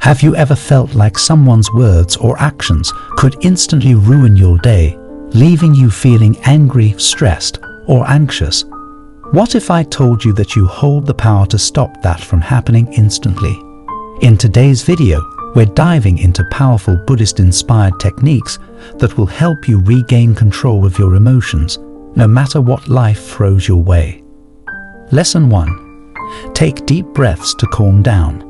Have you ever felt like someone's words or actions could instantly ruin your day, leaving you feeling angry, stressed, or anxious? What if I told you that you hold the power to stop that from happening instantly? In today's video, we're diving into powerful Buddhist-inspired techniques that will help you regain control of your emotions, no matter what life throws your way. Lesson 1. Take deep breaths to calm down.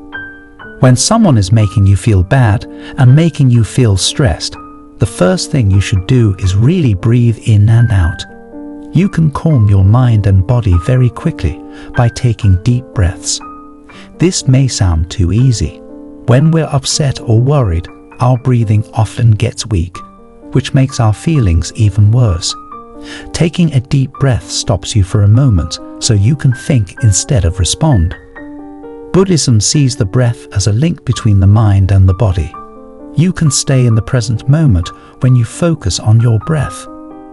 When someone is making you feel bad and making you feel stressed, the first thing you should do is really breathe in and out. You can calm your mind and body very quickly by taking deep breaths. This may sound too easy. When we're upset or worried, our breathing often gets weak, which makes our feelings even worse. Taking a deep breath stops you for a moment so you can think instead of respond. Buddhism sees the breath as a link between the mind and the body. You can stay in the present moment when you focus on your breath.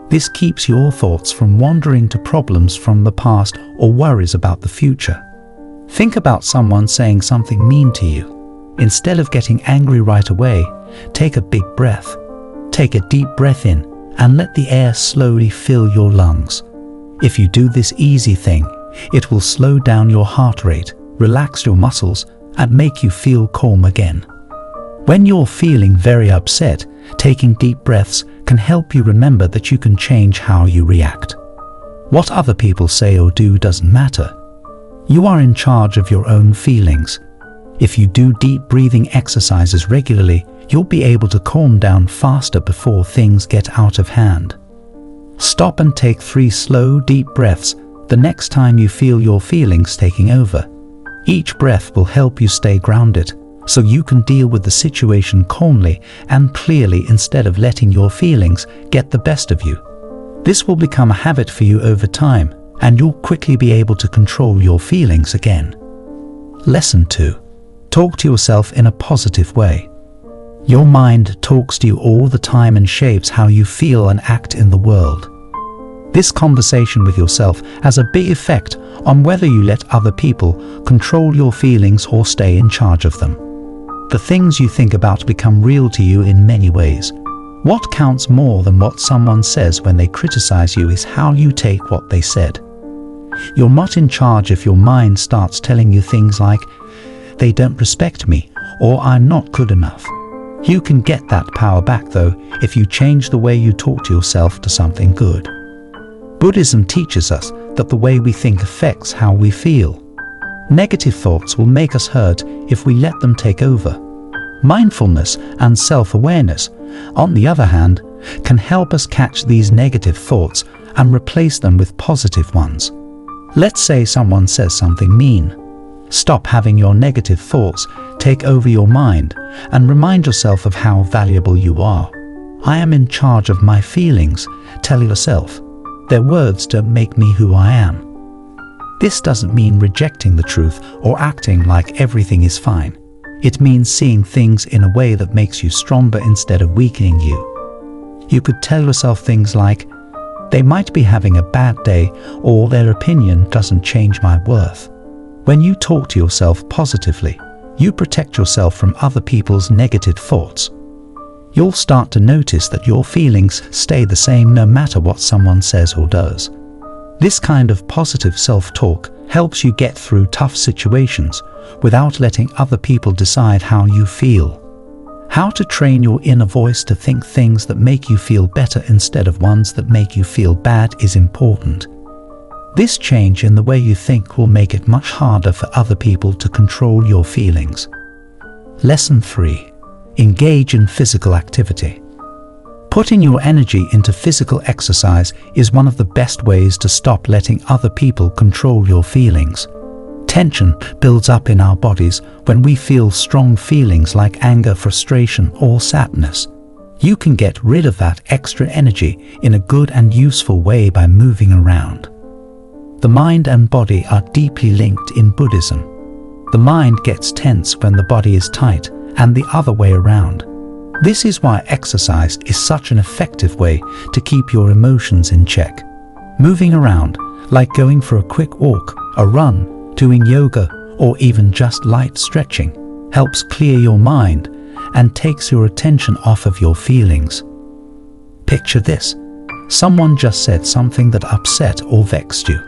This keeps your thoughts from wandering to problems from the past or worries about the future. Think about someone saying something mean to you. Instead of getting angry right away, take a big breath. Take a deep breath in and let the air slowly fill your lungs. If you do this easy thing, it will slow down your heart rate, relax your muscles, and make you feel calm again. When you're feeling very upset, taking deep breaths can help you remember that you can change how you react. What other people say or do doesn't matter. You are in charge of your own feelings. If you do deep breathing exercises regularly, you'll be able to calm down faster before things get out of hand. Stop and take 3 slow, deep breaths the next time you feel your feelings taking over. Each breath will help you stay grounded, so you can deal with the situation calmly and clearly instead of letting your feelings get the best of you. This will become a habit for you over time, and you'll quickly be able to control your feelings again. Lesson 2. Talk to yourself in a positive way. Your mind talks to you all the time and shapes how you feel and act in the world. This conversation with yourself has a big effect on whether you let other people control your feelings or stay in charge of them. The things you think about become real to you in many ways. What counts more than what someone says when they criticize you is how you take what they said. You're not in charge if your mind starts telling you things like, "They don't respect me," or "I'm not good enough." You can get that power back though if you change the way you talk to yourself to something good. Buddhism teaches us that the way we think affects how we feel. Negative thoughts will make us hurt if we let them take over. Mindfulness and self-awareness, on the other hand, can help us catch these negative thoughts and replace them with positive ones. Let's say someone says something mean. Stop having your negative thoughts take over your mind and remind yourself of how valuable you are. "I am in charge of my feelings," tell yourself. "Their words don't make me who I am." This doesn't mean rejecting the truth or acting like everything is fine. It means seeing things in a way that makes you stronger instead of weakening you. You could tell yourself things like, "They might be having a bad day," or "Their opinion doesn't change my worth." When you talk to yourself positively, you protect yourself from other people's negative thoughts. You'll start to notice that your feelings stay the same no matter what someone says or does. This kind of positive self-talk helps you get through tough situations without letting other people decide how you feel. How to train your inner voice to think things that make you feel better instead of ones that make you feel bad is important. This change in the way you think will make it much harder for other people to control your feelings. Lesson 3. Engage in physical activity. Putting your energy into physical exercise is one of the best ways to stop letting other people control your feelings. Tension builds up in our bodies when we feel strong feelings like anger, frustration, or sadness. You can get rid of that extra energy in a good and useful way by moving around. The mind and body are deeply linked in Buddhism. The mind gets tense when the body is tight, and the other way around. This is why exercise is such an effective way to keep your emotions in check. Moving around, like going for a quick walk, a run, doing yoga, or even just light stretching, helps clear your mind, and takes your attention off of your feelings. Picture this. Someone just said something that upset or vexed you.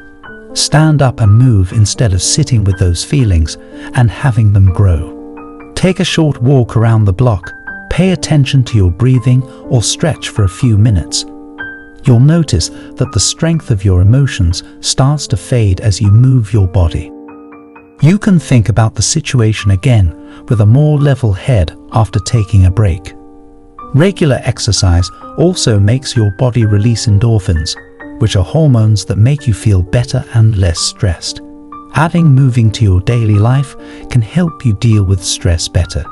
Stand up and move instead of sitting with those feelings and having them grow. Take a short walk around the block. Pay attention to your breathing or stretch for a few minutes. You'll notice that the strength of your emotions starts to fade as you move your body. You can think about the situation again with a more level head after taking a break. Regular exercise also makes your body release endorphins, which are hormones that make you feel better and less stressed. Adding moving to your daily life can help you deal with stress better.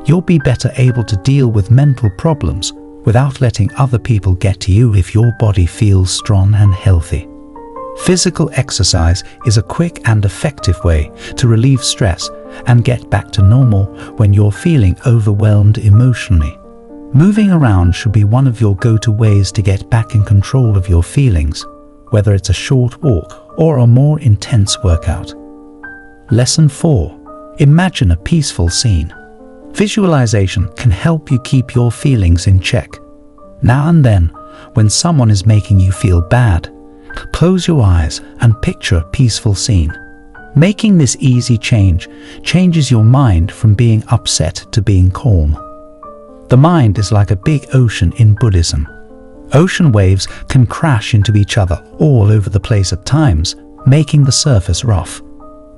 You'll be better able to deal with mental problems without letting other people get to you if your body feels strong and healthy. Physical exercise is a quick and effective way to relieve stress and get back to normal when you're feeling overwhelmed emotionally. Moving around should be one of your go-to ways to get back in control of your feelings, whether it's a short walk or a more intense workout. Lesson 4. Imagine a peaceful scene. Visualization can help you keep your feelings in check. Now and then, when someone is making you feel bad, close your eyes and picture a peaceful scene. Making this easy changes your mind from being upset to being calm. The mind is like a big ocean in Buddhism. Ocean waves can crash into each other all over the place at times, making the surface rough.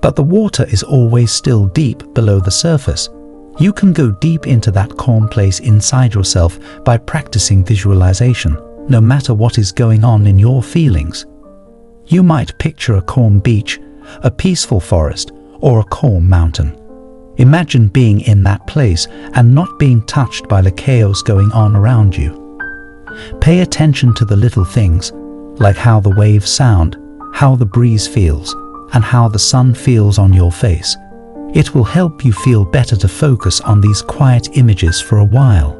But the water is always still deep below the surface. You can go deep into that calm place inside yourself by practicing visualization, no matter what is going on in your feelings. You might picture a calm beach, a peaceful forest, or a calm mountain. Imagine being in that place and not being touched by the chaos going on around you. Pay attention to the little things, like how the waves sound, how the breeze feels, and how the sun feels on your face. It will help you feel better to focus on these quiet images for a while.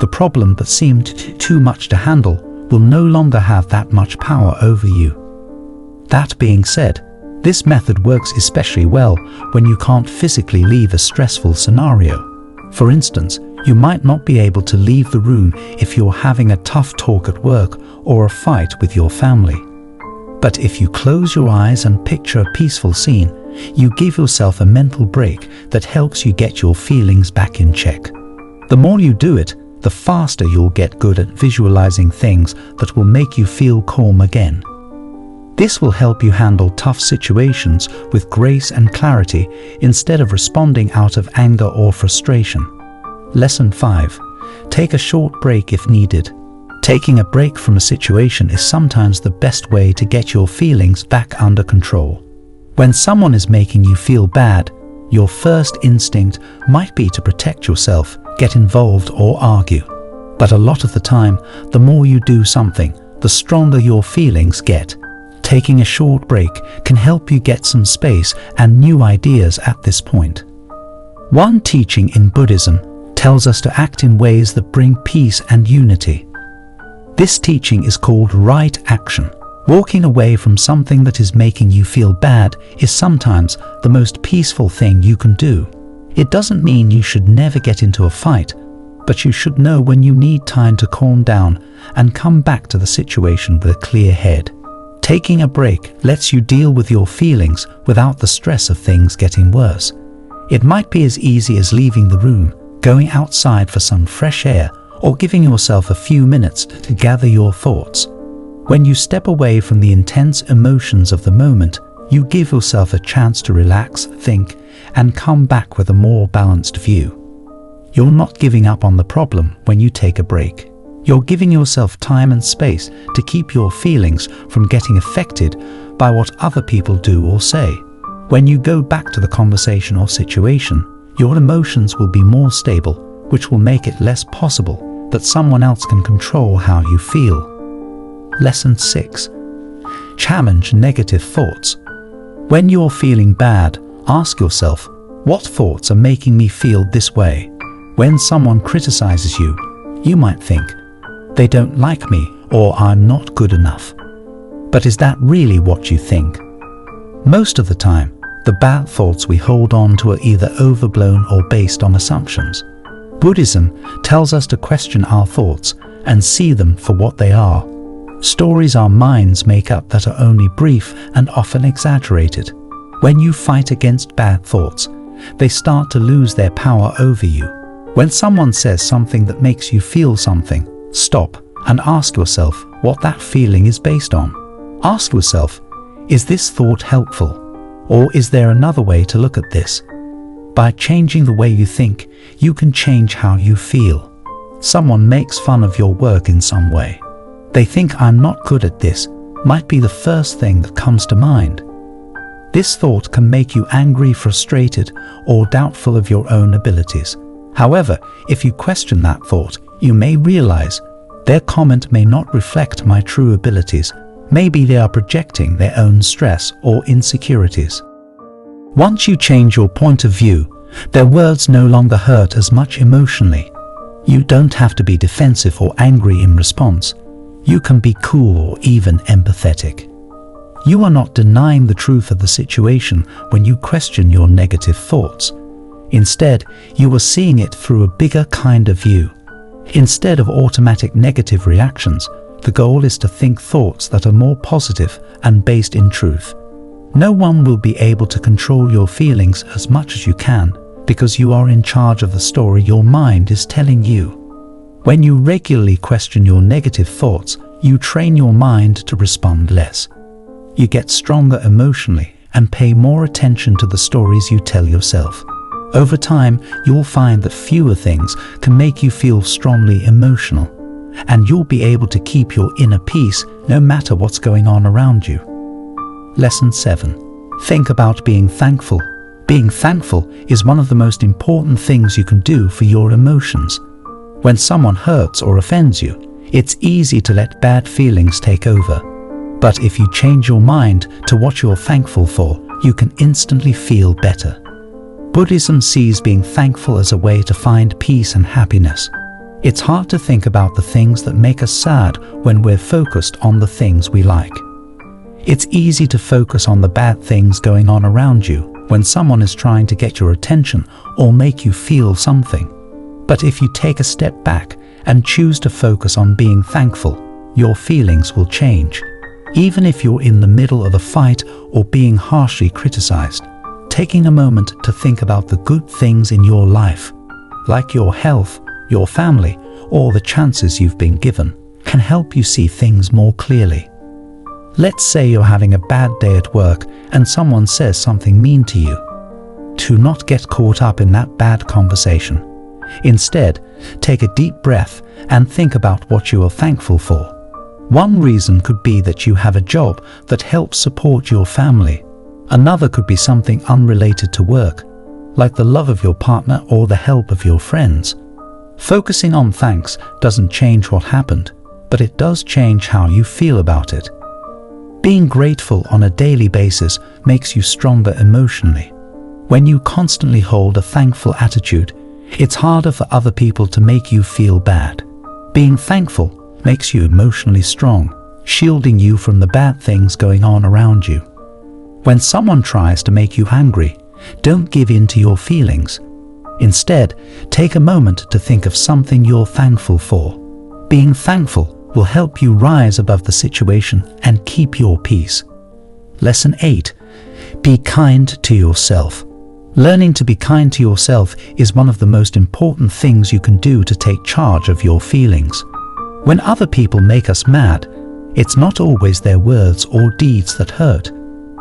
The problem that seemed too much to handle will no longer have that much power over you. That being said, this method works especially well when you can't physically leave a stressful scenario. For instance, you might not be able to leave the room if you're having a tough talk at work or a fight with your family. But if you close your eyes and picture a peaceful scene, you give yourself a mental break that helps you get your feelings back in check. The more you do it, the faster you'll get good at visualizing things that will make you feel calm again. This will help you handle tough situations with grace and clarity instead of responding out of anger or frustration. Lesson 5. Take a short break if needed. Taking a break from a situation is sometimes the best way to get your feelings back under control. When someone is making you feel bad, your first instinct might be to protect yourself, get involved, or argue. But a lot of the time, the more you do something, the stronger your feelings get. Taking a short break can help you get some space and new ideas at this point. One teaching in Buddhism tells us to act in ways that bring peace and unity. This teaching is called right action. Walking away from something that is making you feel bad is sometimes the most peaceful thing you can do. It doesn't mean you should never get into a fight, but you should know when you need time to calm down and come back to the situation with a clear head. Taking a break lets you deal with your feelings without the stress of things getting worse. It might be as easy as leaving the room, going outside for some fresh air, or giving yourself a few minutes to gather your thoughts. When you step away from the intense emotions of the moment, you give yourself a chance to relax, think, and come back with a more balanced view. You're not giving up on the problem when you take a break. You're giving yourself time and space to keep your feelings from getting affected by what other people do or say. When you go back to the conversation or situation, your emotions will be more stable, which will make it less possible that someone else can control how you feel. Lesson 6. Challenge negative thoughts. When you're feeling bad, ask yourself, what thoughts are making me feel this way? When someone criticizes you, you might think, they don't like me or I'm not good enough. But is that really what you think? Most of the time, The bad thoughts we hold on to are either overblown or based on assumptions. Buddhism tells us to question our thoughts and see them for what they are. Stories our minds make up that are only brief and often exaggerated. When you fight against bad thoughts, they start to lose their power over you. When someone says something that makes you feel something, stop and ask yourself what that feeling is based on. Ask yourself, is this thought helpful? Or is there another way to look at this? By changing the way you think, you can change how you feel. Someone makes fun of your work in some way. They think I'm not good at this, might be the first thing that comes to mind. This thought can make you angry, frustrated, or doubtful of your own abilities. However, if you question that thought, you may realize their comment may not reflect my true abilities. Maybe they are projecting their own stress or insecurities. Once you change your point of view, their words no longer hurt as much emotionally. You don't have to be defensive or angry in response. You can be cool or even empathetic. You are not denying the truth of the situation when you question your negative thoughts. Instead, you are seeing it through a bigger kind of view. Instead of automatic negative reactions, the goal is to think thoughts that are more positive and based in truth. No one will be able to control your feelings as much as you can, because you are in charge of the story your mind is telling you. When you regularly question your negative thoughts, you train your mind to respond less. You get stronger emotionally and pay more attention to the stories you tell yourself. Over time, you'll find that fewer things can make you feel strongly emotional, and you'll be able to keep your inner peace no matter what's going on around you. Lesson 7. Think about being thankful. Being thankful is one of the most important things you can do for your emotions. When someone hurts or offends you, it's easy to let bad feelings take over. But if you change your mind to what you're thankful for, you can instantly feel better. Buddhism sees being thankful as a way to find peace and happiness. It's hard to think about the things that make us sad when we're focused on the things we like. It's easy to focus on the bad things going on around you when someone is trying to get your attention or make you feel something. But if you take a step back and choose to focus on being thankful, your feelings will change. Even if you're in the middle of a fight or being harshly criticized, taking a moment to think about the good things in your life, like your health, your family, or the chances you've been given, can help you see things more clearly. Let's say you're having a bad day at work and someone says something mean to you. Do not get caught up in that bad conversation. Instead, take a deep breath and think about what you are thankful for. One reason could be that you have a job that helps support your family. Another could be something unrelated to work, like the love of your partner or the help of your friends. Focusing on thanks doesn't change what happened, but it does change how you feel about it. Being grateful on a daily basis makes you stronger emotionally. When you constantly hold a thankful attitude, it's harder for other people to make you feel bad. Being thankful makes you emotionally strong, shielding you from the bad things going on around you. When someone tries to make you angry, don't give in to your feelings. Instead, take a moment to think of something you're thankful for. Being thankful will help you rise above the situation and keep your peace. Lesson 8. Be kind to yourself. Learning to be kind to yourself is one of the most important things you can do to take charge of your feelings. When other people make us mad, it's not always their words or deeds that hurt.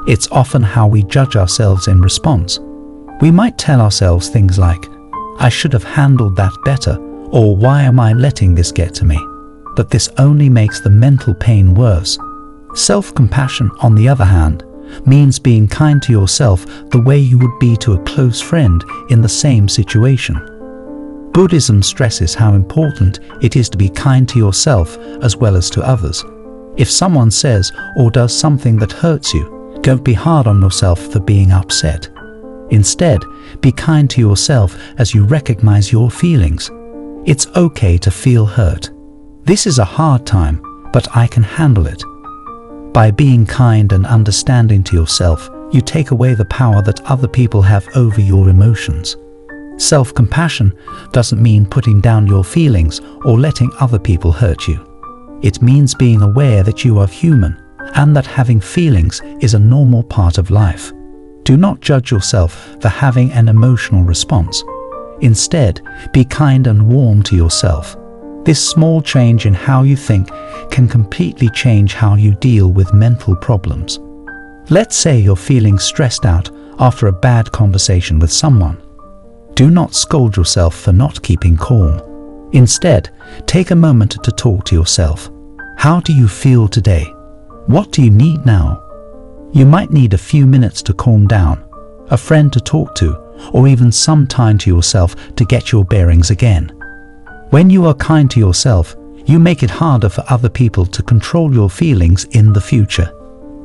It's often how we judge ourselves in response. We might tell ourselves things like, "I should have handled that better," or "Why am I letting this get to me?" But this only makes the mental pain worse. Self-compassion, on the other hand, means being kind to yourself the way you would be to a close friend in the same situation. Buddhism stresses how important it is to be kind to yourself as well as to others. If someone says or does something that hurts you, don't be hard on yourself for being upset. Instead, be kind to yourself as you recognize your feelings. It's okay to feel hurt. This is a hard time, but I can handle it. By being kind and understanding to yourself, you take away the power that other people have over your emotions. Self-compassion doesn't mean putting down your feelings or letting other people hurt you. It means being aware that you are human and that having feelings is a normal part of life. Do not judge yourself for having an emotional response. Instead, be kind and warm to yourself. This small change in how you think can completely change how you deal with mental problems. Let's say you're feeling stressed out after a bad conversation with someone. Do not scold yourself for not keeping calm. Instead, take a moment to talk to yourself. How do you feel today? What do you need now? You might need a few minutes to calm down, a friend to talk to, or even some time to yourself to get your bearings again. When you are kind to yourself, you make it harder for other people to control your feelings in the future.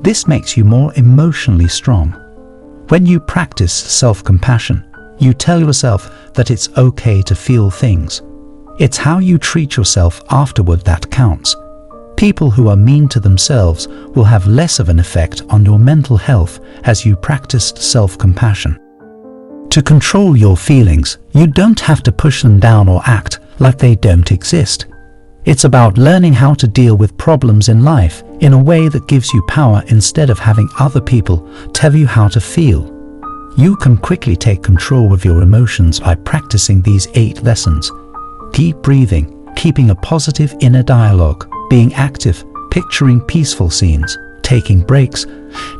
This makes you more emotionally strong. When you practice self-compassion, you tell yourself that it's okay to feel things. It's how you treat yourself afterward that counts. People who are mean to themselves will have less of an effect on your mental health as you practiced self-compassion. To control your feelings, you don't have to push them down or act like they don't exist. It's about learning how to deal with problems in life in a way that gives you power instead of having other people tell you how to feel. You can quickly take control of your emotions by practicing these 8 lessons. Deep breathing, keeping a positive inner dialogue, being active, picturing peaceful scenes, taking breaks,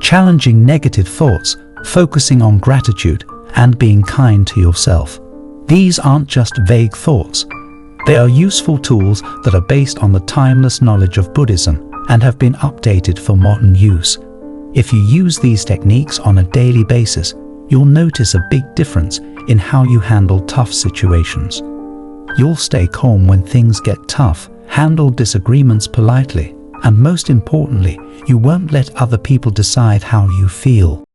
challenging negative thoughts, focusing on gratitude, and being kind to yourself. These aren't just vague thoughts. They are useful tools that are based on the timeless knowledge of Buddhism and have been updated for modern use. If you use these techniques on a daily basis, you'll notice a big difference in how you handle tough situations. You'll stay calm when things get tough, handle disagreements politely, and most importantly, you won't let other people decide how you feel.